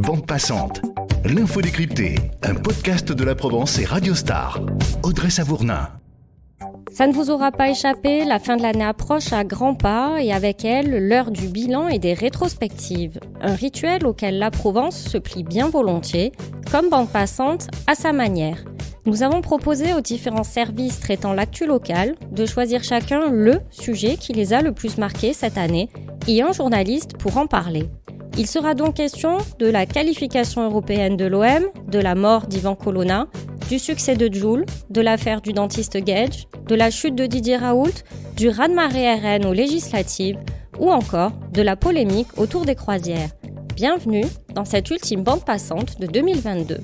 Bande passante, l'info décryptée, un podcast de la Provence et Radio Star. Audrey Savournin. Ça ne vous aura pas échappé, la fin de l'année approche à grands pas et avec elle, l'heure du bilan et des rétrospectives. Un rituel auquel la Provence se plie bien volontiers, comme bande passante à sa manière. Nous avons proposé aux différents services traitant l'actu locale de choisir chacun le sujet qui les a le plus marqués cette année et un journaliste pour en parler. Il sera donc question de la qualification européenne de l'OM, de la mort d'Ivan Colonna, du succès de Jul, de l'affaire du dentiste Gage, de la chute de Didier Raoult, du raz-de-marée RN aux législatives ou encore de la polémique autour des croisières. Bienvenue dans cette ultime bande passante de 2022.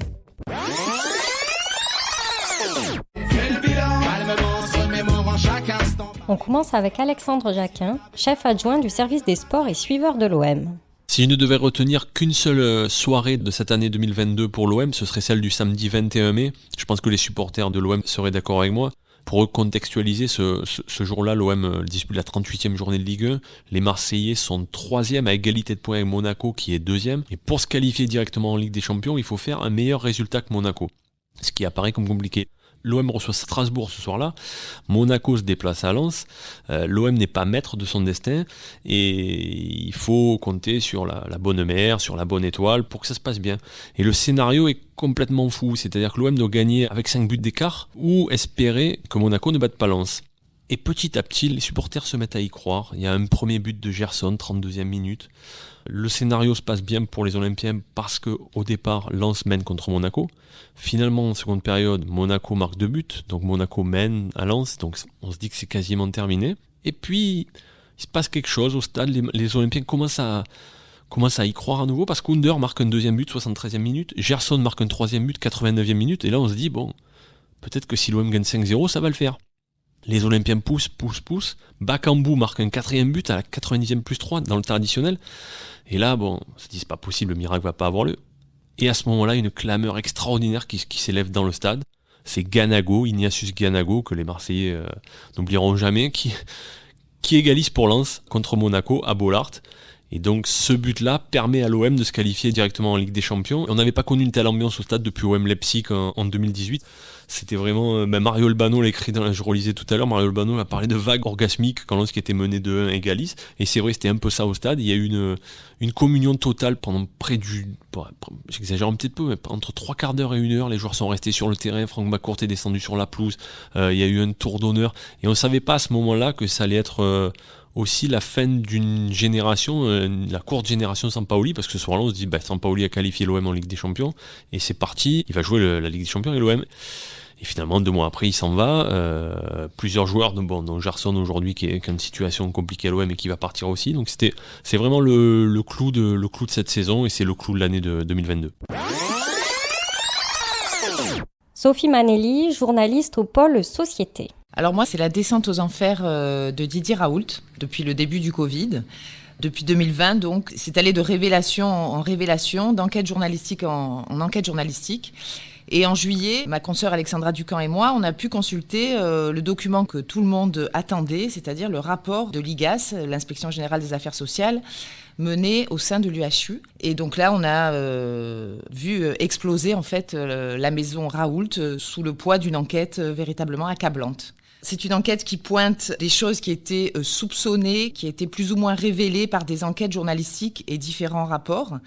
On commence avec Alexandre Jacquin, chef adjoint du service des sports et suiveur de l'OM. Si je ne devais retenir qu'une seule soirée de cette année 2022 pour l'OM, ce serait celle du samedi 21 mai. Je pense que les supporters de l'OM seraient d'accord avec moi. Pour recontextualiser, ce jour-là, l'OM dispute la 38e journée de Ligue 1. Les Marseillais sont 3e à égalité de points avec Monaco qui est 2e. Et pour se qualifier directement en Ligue des Champions, il faut faire un meilleur résultat que Monaco. Ce qui apparaît comme compliqué. L'OM reçoit Strasbourg ce soir-là, Monaco se déplace à Lens, l'OM n'est pas maître de son destin et il faut compter sur la bonne mer, sur la bonne étoile pour que ça se passe bien. Et le scénario est complètement fou, c'est-à-dire que l'OM doit gagner avec 5 buts d'écart ou espérer que Monaco ne batte pas Lens. Et petit à petit, les supporters se mettent à y croire. Il y a un premier but de Gerson, 32e minute. Le scénario se passe bien pour les Olympiens parce qu'au départ, Lens mène contre Monaco. Finalement, en seconde période, Monaco marque 2 buts. Donc Monaco mène à Lens. Donc on se dit que c'est quasiment terminé. Et puis, il se passe quelque chose au stade. Les Olympiens commencent à y croire à nouveau parce qu'Under marque un deuxième but, 73e minute. Gerson marque un troisième but, 89e minute. Et là, on se dit, bon, peut-être que si l'OM gagne 5-0, ça va le faire. Les Olympiens poussent. Bakambu marque un quatrième but à la 90e plus 3 dans le temps additionnel. Et là, bon, on se dit, c'est pas possible, le miracle va pas avoir lieu. Et à ce moment-là, une clameur extraordinaire qui s'élève dans le stade. C'est Ganago, Ignatius Ganago, que les Marseillais n'oublieront jamais, qui égalise pour Lens contre Monaco à Bollaert. Et donc ce but-là permet à l'OM de se qualifier directement en Ligue des Champions. Et on n'avait pas connu une telle ambiance au stade depuis OM Leipzig en 2018. C'était vraiment... Mario Albano l'a écrit, je relisais tout à l'heure, Mario Albano a parlé de vague orgasmique quand Lens qui était mené de 1 égalise. Et c'est vrai, c'était un peu ça au stade. Il y a eu une communion totale pendant j'exagère un petit peu, mais entre 3 quarts d'heure et 1 heure, les joueurs sont restés sur le terrain. Franck McCourt est descendu sur la pelouse. Il y a eu un tour d'honneur. Et on ne savait pas à ce moment-là que ça allait être... aussi la fin d'une génération, la courte génération Sampaoli, parce que ce soir-là on se dit Sampaoli a qualifié l'OM en Ligue des Champions et c'est parti, il va jouer la Ligue des Champions et l'OM. Et finalement 2 mois après il s'en va, plusieurs joueurs, dont Gerson aujourd'hui qui a une situation compliquée à l'OM et qui va partir aussi, donc c'est vraiment le clou de cette saison et c'est le clou de l'année de 2022. Sophie Manelli, journaliste au pôle Société. Alors moi, c'est la descente aux enfers de Didier Raoult depuis le début du Covid. Depuis 2020, donc, c'est allé de révélation en révélation, d'enquête journalistique en enquête journalistique. Et en juillet, ma consoeur Alexandra Ducamp et moi, on a pu consulter le document que tout le monde attendait, c'est-à-dire le rapport de l'IGAS, l'Inspection Générale des Affaires Sociales, mené au sein de l'UHU. Et donc là, on a vu exploser en fait la maison Raoult sous le poids d'une enquête véritablement accablante. C'est une enquête qui pointe des choses qui étaient soupçonnées, qui étaient plus ou moins révélées par des enquêtes journalistiques et différents rapports,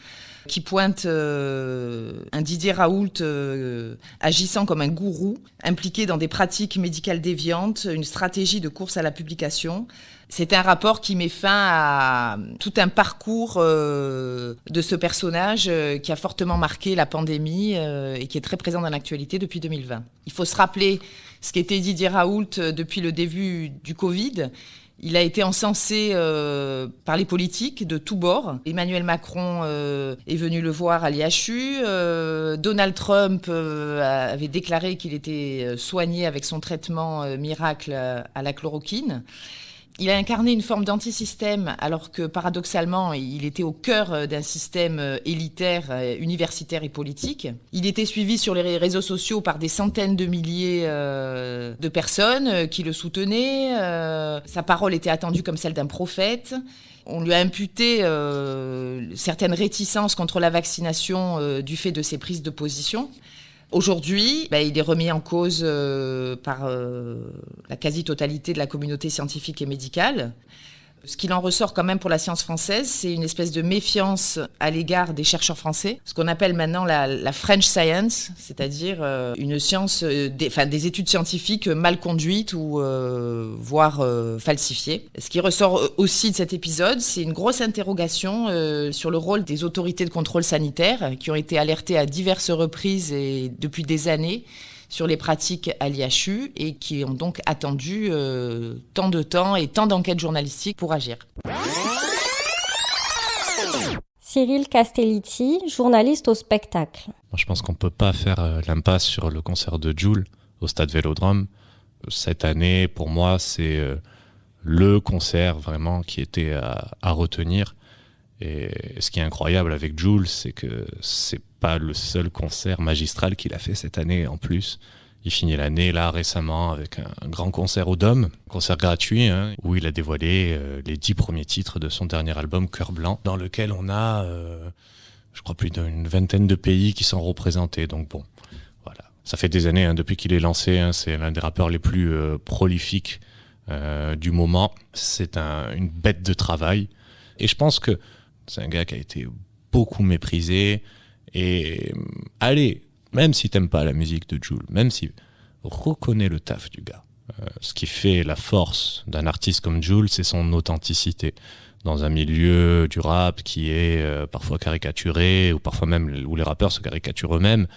qui pointent un Didier Raoult agissant comme un gourou, impliqué dans des pratiques médicales déviantes, une stratégie de course à la publication. C'est un rapport qui met fin à tout un parcours de ce personnage qui a fortement marqué la pandémie et qui est très présent dans l'actualité depuis 2020. Il faut se rappeler ce qu'était Didier Raoult depuis le début du Covid. Il a été encensé par les politiques de tous bords. Emmanuel Macron est venu le voir à l'IHU. Donald Trump avait déclaré qu'il était soigné avec son traitement miracle à la chloroquine. Il a incarné une forme d'antisystème, alors que paradoxalement, il était au cœur d'un système élitaire, universitaire et politique. Il était suivi sur les réseaux sociaux par des centaines de milliers de personnes qui le soutenaient. Sa parole était attendue comme celle d'un prophète. On lui a imputé certaines réticences contre la vaccination du fait de ses prises de position. Aujourd'hui, il est remis en cause par la quasi-totalité de la communauté scientifique et médicale. Ce qu'il en ressort quand même pour la science française, c'est une espèce de méfiance à l'égard des chercheurs français, ce qu'on appelle maintenant la French Science, c'est-à-dire une science, des études scientifiques mal conduites ou voire falsifiées. Ce qui ressort aussi de cet épisode, c'est une grosse interrogation sur le rôle des autorités de contrôle sanitaire qui ont été alertées à diverses reprises et depuis des années sur les pratiques à l'IHU et qui ont donc attendu tant de temps et tant d'enquêtes journalistiques pour agir. Cyril Castellitti, journaliste au spectacle. Je pense qu'on ne peut pas faire l'impasse sur le concert de Jul au Stade Vélodrome. Cette année, pour moi, c'est le concert vraiment qui était à retenir. Et ce qui est incroyable avec Jul, c'est que c'est pas le seul concert magistral qu'il a fait cette année en plus. Il finit l'année là récemment avec un grand concert au Dôme, concert gratuit, où il a dévoilé les 10 premiers titres de son dernier album Cœur Blanc, dans lequel on a, je crois, plus d'une vingtaine de pays qui sont représentés. Donc bon, voilà. Ça fait des années depuis qu'il est lancé, c'est l'un des rappeurs les plus prolifiques du moment. C'est une bête de travail. Et je pense que c'est un gars qui a été beaucoup méprisé. Et allez, même si t'aimes pas la musique de Jul, même si reconnais le taf du gars. Ce qui fait la force d'un artiste comme Jul, c'est son authenticité. Dans un milieu du rap qui est parfois caricaturé, ou parfois même où les rappeurs se caricaturent eux-mêmes,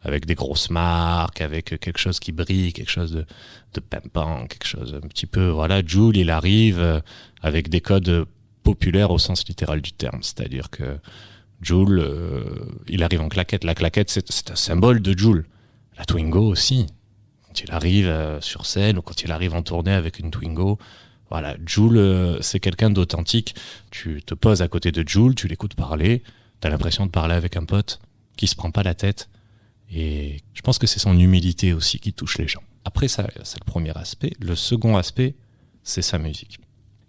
avec des grosses marques, avec quelque chose qui brille, quelque chose de pimpant, quelque chose un petit peu... Voilà, Jul, il arrive avec des codes populaires au sens littéral du terme. C'est-à-dire que Jul, il arrive en claquette. La claquette, c'est un symbole de Jul. La Twingo aussi. Quand il arrive sur scène ou quand il arrive en tournée avec une Twingo, voilà, Jul, c'est quelqu'un d'authentique. Tu te poses à côté de Jul, tu l'écoutes parler, t'as l'impression de parler avec un pote qui se prend pas la tête. Et je pense que c'est son humilité aussi qui touche les gens. Après, ça, c'est le premier aspect. Le second aspect, c'est sa musique.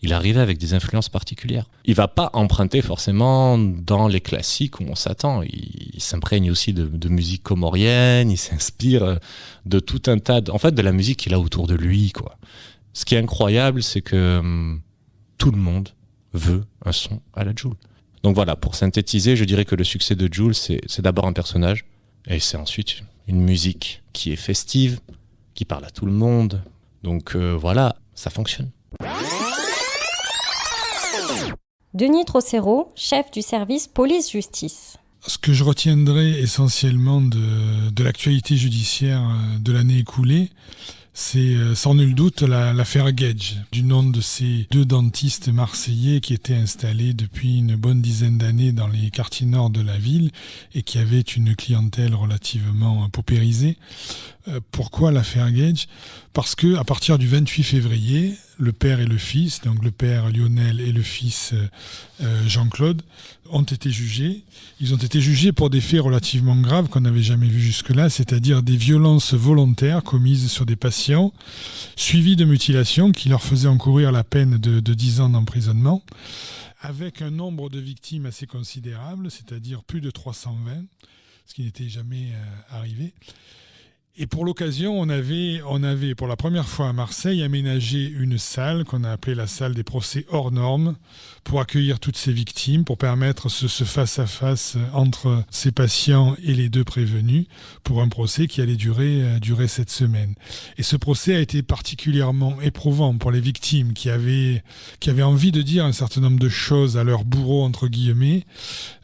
Il arrivait avec des influences particulières. Il va pas emprunter forcément dans les classiques où on s'attend. Il s'imprègne aussi de musique comorienne, il s'inspire de tout un tas de la musique qu'il a autour de lui, quoi. Ce qui est incroyable, c'est que tout le monde veut un son à la Jul. Donc voilà, pour synthétiser, je dirais que le succès de Jul, c'est d'abord un personnage, et c'est ensuite une musique qui est festive, qui parle à tout le monde. Donc voilà, ça fonctionne. Denis Trocero, chef du service police-justice. Ce que je retiendrai essentiellement de l'actualité judiciaire de l'année écoulée, c'est sans nul doute l'affaire Gage, du nom de ces 2 dentistes marseillais qui étaient installés depuis une bonne dizaine d'années dans les quartiers nord de la ville et qui avaient une clientèle relativement paupérisée. Pourquoi l'affaire Gage ? Parce que à partir du 28 février, le père et le fils, donc le père Lionel et le fils Jean-Claude, ont été jugés. Ils ont été jugés pour des faits relativement graves qu'on n'avait jamais vus jusque-là, c'est-à-dire des violences volontaires commises sur des patients, suivies de mutilations qui leur faisaient encourir la peine de 10 ans d'emprisonnement, avec un nombre de victimes assez considérable, c'est-à-dire plus de 320, ce qui n'était jamais arrivé. Et pour l'occasion, on avait pour la première fois à Marseille aménagé une salle qu'on a appelée la salle des procès hors normes pour accueillir toutes ces victimes, pour permettre ce face-à-face entre ces patients et les 2 prévenus pour un procès qui allait durer cette semaine. Et ce procès a été particulièrement éprouvant pour les victimes qui avaient envie de dire un certain nombre de choses à leur bourreau, entre guillemets.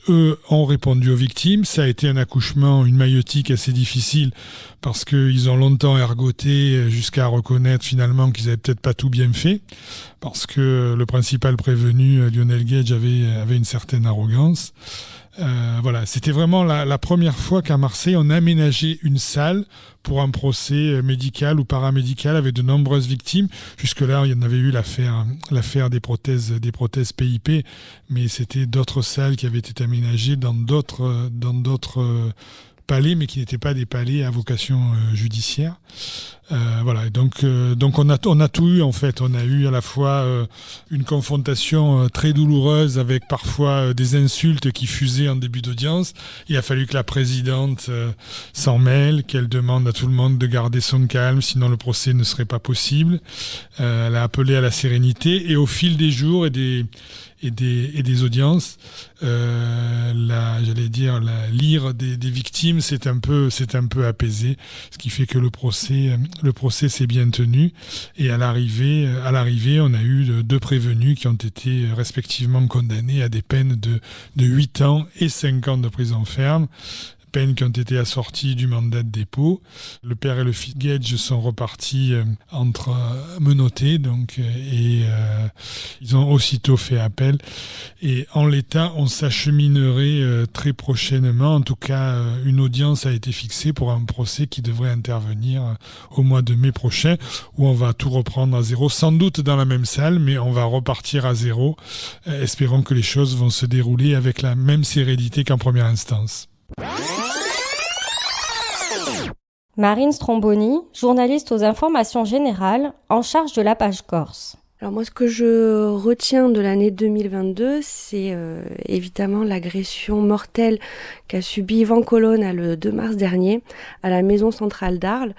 Eux ont répondu aux victimes. Ça a été un accouchement, une maïeutique assez difficile parce qu'ils ont longtemps ergoté jusqu'à reconnaître finalement qu'ils avaient peut-être pas tout bien fait parce que le principal prévenu, Lionel Gage, avait une certaine arrogance. Voilà, c'était vraiment la première fois qu'à Marseille, on aménageait une salle pour un procès médical ou paramédical avec de nombreuses victimes. Jusque-là, il y en avait eu l'affaire des prothèses PIP, mais c'était d'autres salles qui avaient été aménagées dans d'autres palais, mais qui n'étaient pas des palais à vocation judiciaire. Voilà, donc on a tout eu en fait. On a eu à la fois une confrontation très douloureuse avec parfois des insultes qui fusaient en début d'audience. Il a fallu que la présidente s'en mêle, qu'elle demande à tout le monde de garder son calme, sinon le procès ne serait pas possible. Elle a appelé à la sérénité et au fil des jours et des audiences, l'ire des victimes s'est un peu apaisée, ce qui fait que le procès s'est bien tenu. Et à l'arrivée, on a eu 2 prévenus qui ont été respectivement condamnés à des peines de 8 ans et 5 ans de prison ferme. Peines qui ont été assorties du mandat de dépôt. Le père et le fils Gage sont repartis entre menottés, et ils ont aussitôt fait appel. Et en l'état, on s'acheminerait très prochainement. En tout cas, une audience a été fixée pour un procès qui devrait intervenir au mois de mai prochain, où on va tout reprendre à zéro, sans doute dans la même salle, mais on va repartir à zéro. Espérons que les choses vont se dérouler avec la même sérénité qu'en première instance. Marine Stromboni, journaliste aux informations générales, en charge de la page Corse. Alors moi, ce que je retiens de l'année 2022, c'est évidemment l'agression mortelle qu'a subie Yvan Colonna le 2 mars dernier à la maison centrale d'Arles,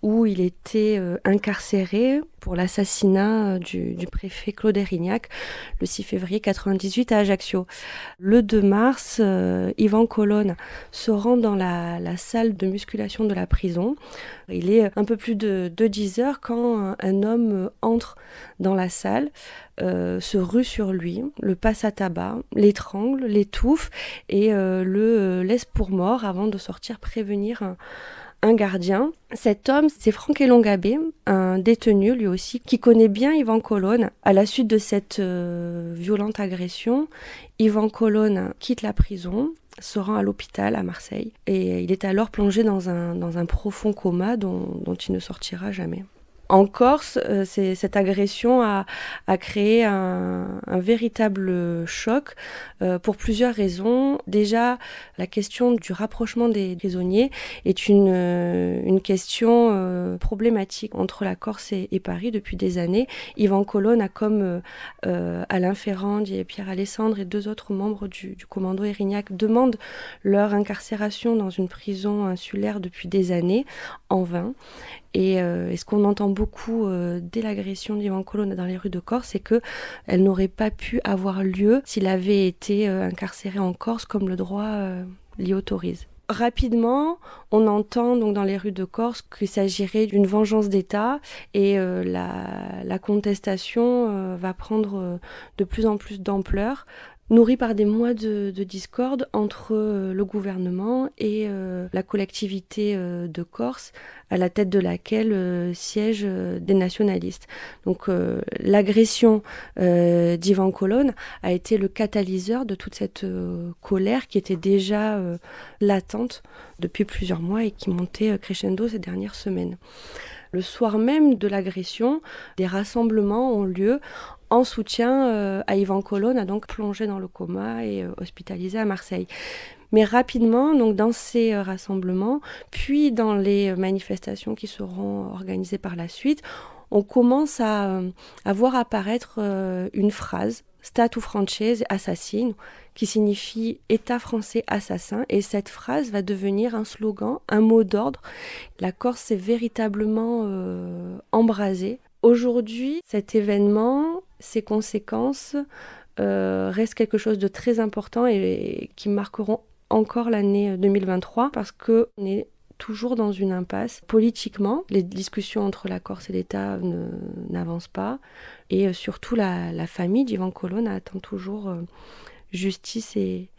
où il était incarcéré pour l'assassinat du préfet Claude Erignac le 6 février 1998 à Ajaccio. Le 2 mars, Yvan Colonna se rend dans la salle de musculation de la prison. Il est un peu plus de 10 heures quand un homme entre dans la salle, se rue sur lui, le passe à tabac, l'étrangle, l'étouffe et le laisse pour mort avant de sortir prévenir un gardien. Cet homme, c'est Franck Elongabé, un détenu lui aussi, qui connaît bien Yvan Colonna. À la suite de cette violente agression, Yvan Colonna quitte la prison, se rend à l'hôpital à Marseille et il est alors plongé dans un profond coma dont il ne sortira jamais. En Corse, cette agression a créé un véritable choc pour plusieurs raisons. Déjà, la question du rapprochement des prisonniers est une question problématique entre la Corse et Paris depuis des années. Yvan Colonna, comme Alain Ferrandi et Pierre Alessandre et 2 autres membres du commando Erignac, demandent leur incarcération dans une prison insulaire depuis des années, en vain. Et ce qu'on entend beaucoup dès l'agression d'Yvan Colonna dans les rues de Corse, c'est qu'elle n'aurait pas pu avoir lieu s'il avait été incarcéré en Corse comme le droit l'y autorise. Rapidement, on entend donc dans les rues de Corse qu'il s'agirait d'une vengeance d'État et la contestation va prendre de plus en plus d'ampleur, nourrie par des mois de discorde entre le gouvernement et la collectivité de Corse, à la tête de laquelle siègent des nationalistes. Donc l'agression d'Yvan Colonna a été le catalyseur de toute cette colère qui était déjà latente depuis plusieurs mois et qui montait crescendo ces dernières semaines. Le soir même de l'agression, des rassemblements ont lieu en soutien à Yvan Colonna, donc plongé dans le coma et hospitalisé à Marseille. Mais rapidement, donc dans ces rassemblements, puis dans les manifestations qui seront organisées par la suite, on commence à voir apparaître une phrase, Statu francese assassino, qui signifie État français assassin, et cette phrase va devenir un slogan, un mot d'ordre. La Corse s'est véritablement embrasée. Aujourd'hui, cet événement, ses conséquences restent quelque chose de très important et qui marqueront encore l'année 2023 parce qu'on est toujours dans une impasse. Politiquement, les discussions entre la Corse et l'État n'avancent pas et surtout la famille d'Yvan Colonna attend toujours justice et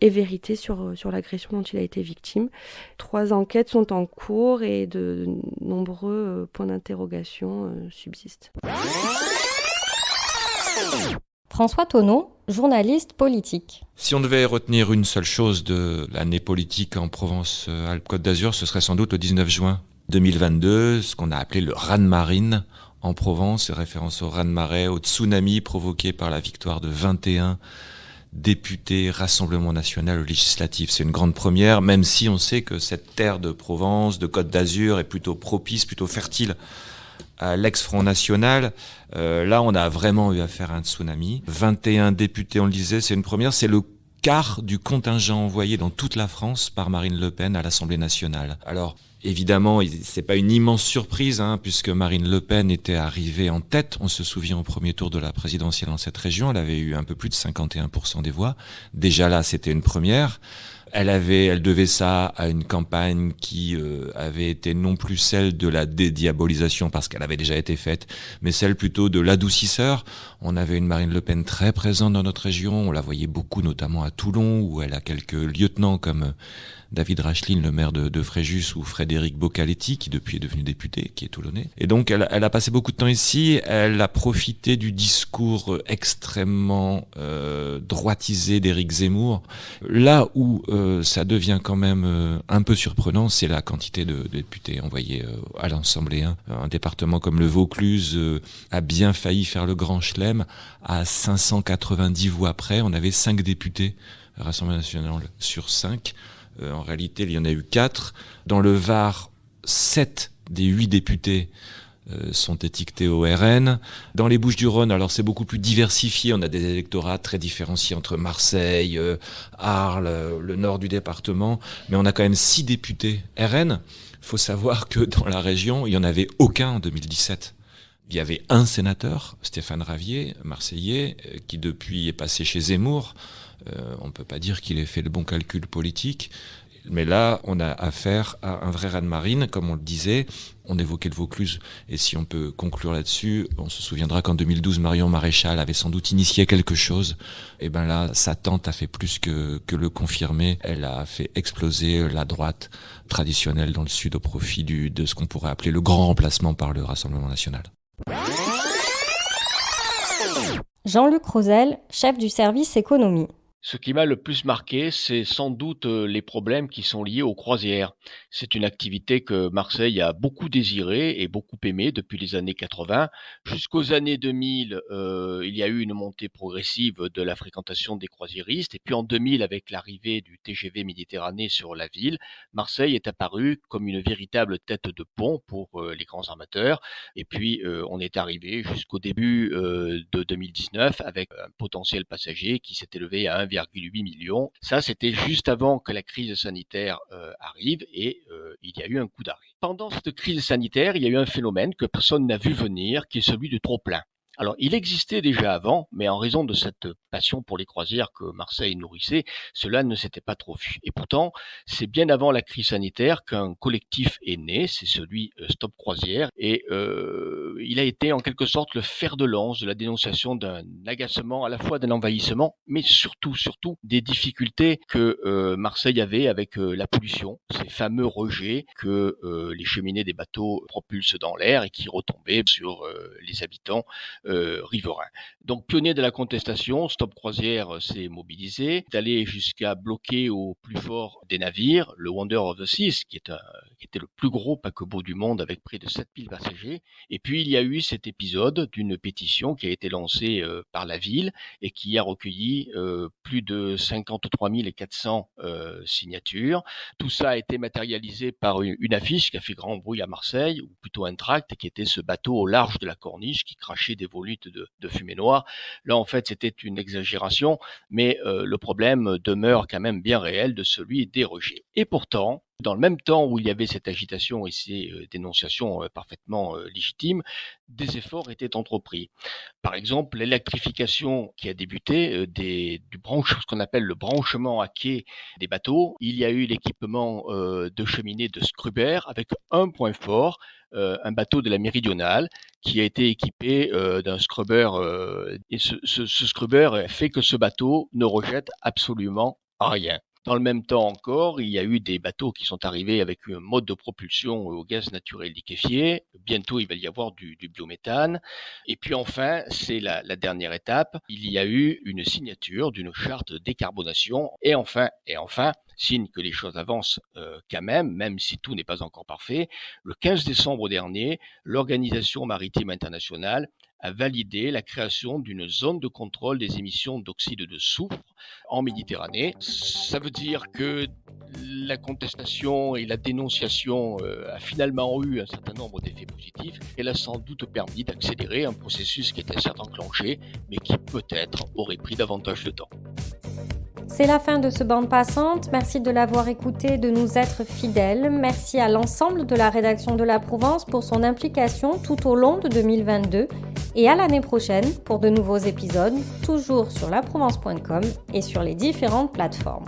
vérité sur l'agression dont il a été victime. 3 enquêtes sont en cours et de nombreux points d'interrogation subsistent. François Tonneau, journaliste politique. Si on devait retenir une seule chose de l'année politique en Provence-Alpes-Côte d'Azur, ce serait sans doute le 19 juin 2022, ce qu'on a appelé le raz-de-marine en Provence, référence au raz-de-marée, au tsunami provoqué par la victoire de 21 députés Rassemblement National législatif. C'est une grande première, même si on sait que cette terre de Provence, de Côte d'Azur est plutôt propice, plutôt fertile à l'ex-Front National. Là, on a vraiment eu affaire à un tsunami. 21 députés, on le disait, c'est une première. C'est le quart du contingent envoyé dans toute la France par Marine Le Pen à l'Assemblée nationale. Alors, évidemment, c'est pas une immense surprise, puisque Marine Le Pen était arrivée en tête. On se souvient au premier tour de la présidentielle dans cette région. Elle avait eu un peu plus de 51% des voix. Déjà là, c'était une première. Elle devait ça à une campagne qui avait été non plus celle de la dédiabolisation parce qu'elle avait déjà été faite, mais celle plutôt de l'adoucisseur. On avait une Marine Le Pen très présente dans notre région. On la voyait beaucoup, notamment à Toulon, où elle a quelques lieutenants comme David Racheline, le maire de Fréjus, ou Frédéric Boccaletti, qui depuis est devenu député, qui est toulonnais. Et donc, elle a passé beaucoup de temps ici. Elle a profité du discours extrêmement droitisé d'Éric Zemmour. Là où ça devient quand même un peu surprenant, c'est la quantité de députés envoyés à l'Assemblée. Un département comme le Vaucluse a bien failli faire le grand chelem. À 590 voix près, on avait 5 députés Rassemblement National sur 5. En réalité, il y en a eu 4. Dans le Var, 7 des 8 députés sont étiquetés au RN. Dans les Bouches-du-Rhône, alors c'est beaucoup plus diversifié. On a des électorats très différenciés entre Marseille, Arles, le nord du département. Mais on a quand même 6 députés RN. Il faut savoir que dans la région, il n'y en avait aucun en 2017. Il y avait un sénateur, Stéphane Ravier, marseillais, qui depuis est passé chez Zemmour. On ne peut pas dire qu'il ait fait le bon calcul politique, mais là, on a affaire à un vrai raz-de-marine, comme on le disait. On évoquait le Vaucluse, et si on peut conclure là-dessus, on se souviendra qu'en 2012, Marion Maréchal avait sans doute initié quelque chose. Et ben là, sa tante a fait plus que le confirmer. Elle a fait exploser la droite traditionnelle dans le Sud au profit de ce qu'on pourrait appeler le grand remplacement par le Rassemblement National. Jean-Luc Rosel, chef du service économie. Ce qui m'a le plus marqué, c'est sans doute les problèmes qui sont liés aux croisières. C'est une activité que Marseille a beaucoup désirée et beaucoup aimée depuis les années 80. Jusqu'aux années 2000, il y a eu une montée progressive de la fréquentation des croisiéristes. Et puis en 2000, avec l'arrivée du TGV Méditerranée sur la ville, Marseille est apparue comme une véritable tête de pont pour les grands armateurs. Et puis on est arrivé jusqu'au début de 2019 avec un potentiel passager qui s'est élevé à 1,8 million. Ça, c'était juste avant que la crise sanitaire arrive et il y a eu un coup d'arrêt. Pendant cette crise sanitaire, il y a eu un phénomène que personne n'a vu venir, qui est celui du trop-plein. Alors, il existait déjà avant, mais en raison de cette passion pour les croisières que Marseille nourrissait, cela ne s'était pas trop vu. Et pourtant, c'est bien avant la crise sanitaire qu'un collectif est né, c'est celui Stop Croisière, et il a été en quelque sorte le fer de lance de la dénonciation d'un agacement, à la fois d'un envahissement, mais surtout des difficultés que Marseille avait avec la pollution, ces fameux rejets que les cheminées des bateaux propulsent dans l'air et qui retombaient sur les habitants riverains. Donc, pionnier de la contestation, Stop Croisière s'est mobilisé, est allé jusqu'à bloquer au plus fort des navires, le Wonder of the Seas, qui était le plus gros paquebot du monde avec près de 7000 passagers. Et puis, il y a eu cet épisode d'une pétition qui a été lancée par la ville et qui a recueilli plus de 53 400 signatures. Tout ça a été matérialisé par une affiche qui a fait grand bruit à Marseille, ou plutôt un tract, qui était ce bateau au large de la corniche qui crachait des volutes de fumée noire. Là, en fait, c'était une exagération, mais le problème demeure quand même bien réel de celui des rejets. Et pourtant, dans le même temps où il y avait cette agitation et ces dénonciations parfaitement légitimes, des efforts étaient entrepris. Par exemple, l'électrification qui a débuté ce qu'on appelle le branchement à quai des bateaux. Il y a eu l'équipement de cheminées de scrubber avec un point fort, un bateau de la Méridionale qui a été équipé d'un scrubber et ce scrubber fait que ce bateau ne rejette absolument rien. Dans le même temps encore, il y a eu des bateaux qui sont arrivés avec un mode de propulsion au gaz naturel liquéfié. Bientôt, il va y avoir du biométhane. Et puis enfin, c'est la dernière étape. Il y a eu une signature d'une charte de décarbonation. Et enfin, signe que les choses avancent quand même si tout n'est pas encore parfait, le 15 décembre dernier, l'Organisation maritime internationale a validé la création d'une zone de contrôle des émissions d'oxyde de soufre en Méditerranée. Ça veut dire que la contestation et la dénonciation a finalement eu un certain nombre d'effets positifs. Elle a sans doute permis d'accélérer un processus qui était certes enclenché, mais qui peut-être aurait pris davantage de temps. C'est la fin de ce bande passante. Merci de l'avoir écouté, de nous être fidèles. Merci à l'ensemble de la rédaction de La Provence pour son implication tout au long de 2022 et à l'année prochaine pour de nouveaux épisodes, toujours sur laprovence.com et sur les différentes plateformes.